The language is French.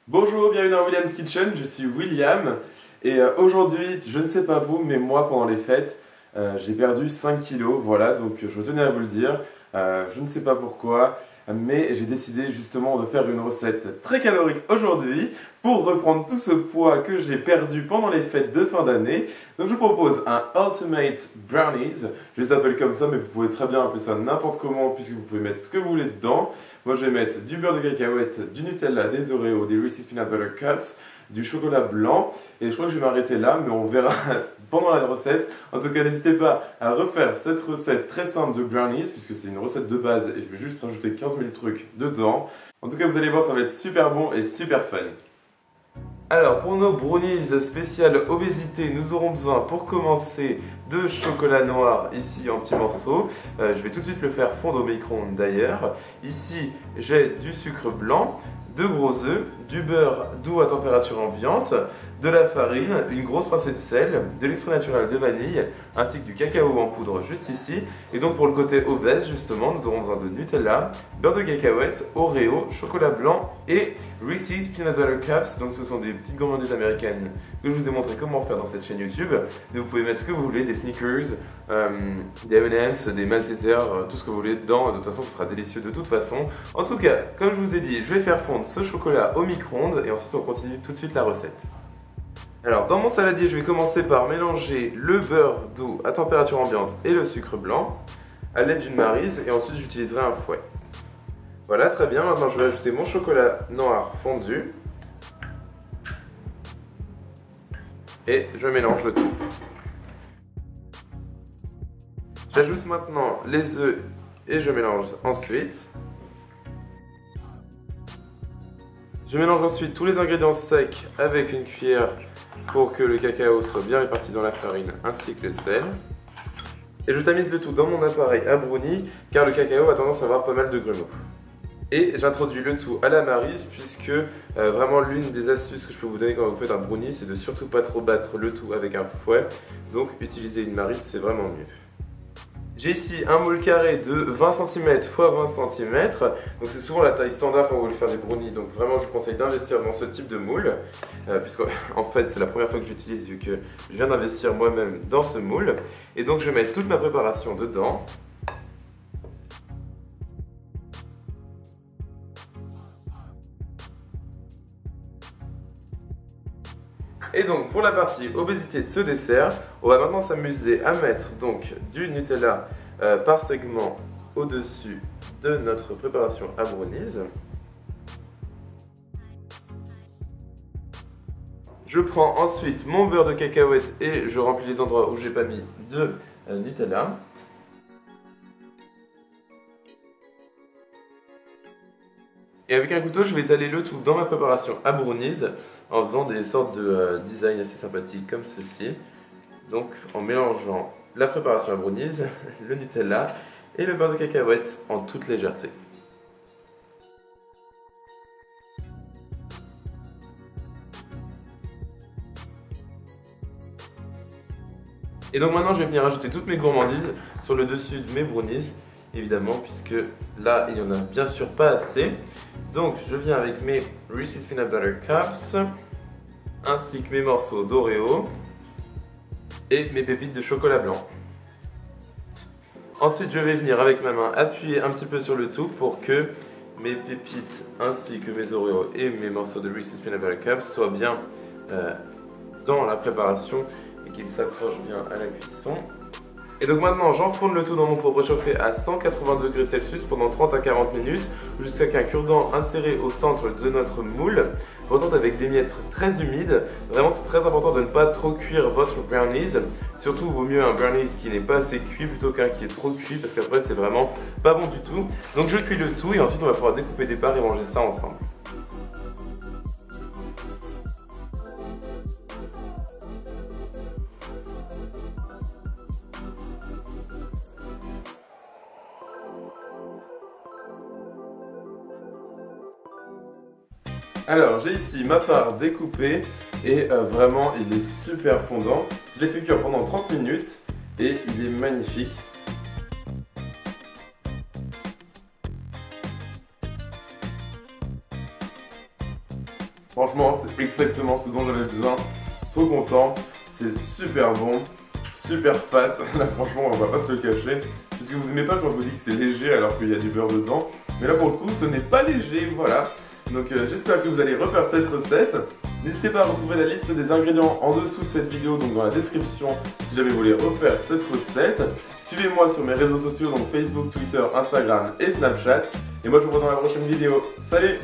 Bonjour, bienvenue dans William's Kitchen, je suis William et aujourd'hui, je ne sais pas vous, mais moi pendant les fêtes, j'ai perdu 5 kilos, voilà, donc je tenais à vous le dire, je ne sais pas pourquoi, mais j'ai décidé justement de faire une recette très calorique aujourd'hui pour reprendre tout ce poids que j'ai perdu pendant les fêtes de fin d'année. Donc je vous propose un Ultimate Brownies, je les appelle comme ça, mais vous pouvez très bien appeler ça n'importe comment puisque vous pouvez mettre ce que vous voulez dedans. Moi je vais mettre du beurre de cacahuète, du Nutella, des Oreos, des Reese's Peanut Butter Cups, du chocolat blanp et je crois que je vais m'arrêter là, mais on verra pendant la recette. En tout cas, n'hésitez pas à refaire cette recette très simple de brownies puisque c'est une recette de base et je vais juste rajouter 15 000 trucs dedans. En tout cas, vous allez voir, ça va être super bon et super fun. Alors, pour nos brownies spéciales obésité, nous aurons besoin pour commencer de chocolat noir ici en petits morceaux. Je vais tout de suite le faire fondre au micro-ondes d'ailleurs. Ici, j'ai du sucre blanc, 2 gros œufs, du beurre doux à température ambiante, de la farine, une grosse pincée de sel, de l'extrait naturel de vanille, ainsi que du cacao en poudre juste ici. Et donc pour le côté obèse justement, nous aurons besoin de Nutella, beurre de cacahuète, Oreo, chocolat blanc et Reese's Peanut Butter Cups. Donc ce sont des petites gourmandises américaines que je vous ai montré comment faire dans cette chaîne YouTube. Mais vous pouvez mettre ce que vous voulez, des Snickers, des M&M's, des Maltesers, tout ce que vous voulez dedans. De toute façon ce sera délicieux de toute façon. En tout cas, comme je vous ai dit, je vais faire fondre ce chocolat au micro-ondes et ensuite on continue tout de suite la recette. Alors dans mon saladier, je vais commencer par mélanger le beurre doux à température ambiante et le sucre blanc à l'aide d'une maryse et ensuite j'utiliserai un fouet. Voilà, très bien. Maintenant je vais ajouter mon chocolat noir fondu et je mélange le tout. J'ajoute maintenant les œufs et je mélange ensuite. Je mélange ensuite tous les ingrédients secs avec une cuillère pour que le cacao soit bien réparti dans la farine ainsi que le sel. Et je tamise le tout dans mon appareil à brownie car le cacao a tendance à avoir pas mal de grumeaux. Et j'introduis le tout à la maryse puisque vraiment l'une des astuces que je peux vous donner quand vous faites un brownie, c'est de surtout pas trop battre le tout avec un fouet. Donc utiliser une maryse, c'est vraiment mieux. J'ai ici un moule carré de 20 cm x 20 cm, donc c'est souvent la taille standard quand vous voulez faire des brownies, donc vraiment je vous conseille d'investir dans ce type de moule, puisqu'en fait c'est la première fois que j'utilise vu que je viens d'investir moi-même dans ce moule. Et donc je vais mettre toute ma préparation dedans. Et donc pour la partie obésité de ce dessert, on va maintenant s'amuser à mettre donc du Nutella par segment au-dessus de notre préparation à brownies. Je prends ensuite mon beurre de cacahuète et je remplis les endroits où j'ai pas mis de Nutella. Et avec un couteau, je vais étaler le tout dans ma préparation à brownies en faisant des sortes de design assez sympathiques comme ceci. Donc en mélangeant la préparation à brownies, le Nutella et le beurre de cacahuète en toute légèreté. Et donc maintenant je vais venir ajouter toutes mes gourmandises sur le dessus de mes brownies, évidemment, puisque là il n'y en a bien sûr pas assez. Donc je viens avec mes Reese's Peanut Butter Cups, ainsi que mes morceaux d'Oreo et mes pépites de chocolat blanc. Ensuite je vais venir avec ma main appuyer un petit peu sur le tout pour que mes pépites ainsi que mes Oreos et mes morceaux de Reese's Peanut Butter Cups soient bien dans la préparation et qu'ils s'accrochent bien à la cuisson. Et donc maintenant j'enfourne le tout dans mon four préchauffé à 180 degrés Celsius pendant 30 à 40 minutes jusqu'à qu'un cure-dent inséré au centre de notre moule ressorte avec des miettes très humides. Vraiment c'est très important de ne pas trop cuire votre brownies. Surtout il vaut mieux un brownies qui n'est pas assez cuit plutôt qu'un qui est trop cuit parce qu'après c'est vraiment pas bon du tout. Donc je cuis le tout et ensuite on va pouvoir découper des parts et manger ça ensemble. Alors j'ai ici ma part découpée, et vraiment il est super fondant. Je l'ai fait cuire pendant 30 minutes et il est magnifique. Franchement, c'est exactement ce dont j'avais besoin. Trop content, c'est super bon, super fat. Là, franchement, on va pas se le cacher. Puisque vous aimez pas quand je vous dis que c'est léger alors qu'il y a du beurre dedans. Mais là, pour le coup, ce n'est pas léger, voilà. Donc, j'espère que vous allez refaire cette recette. N'hésitez pas à retrouver la liste des ingrédients en dessous de cette vidéo, donc dans la description, si jamais vous voulez refaire cette recette. Suivez-moi sur mes réseaux sociaux, donc Facebook, Twitter, Instagram et Snapchat. Et moi, je vous vois dans la prochaine vidéo. Salut!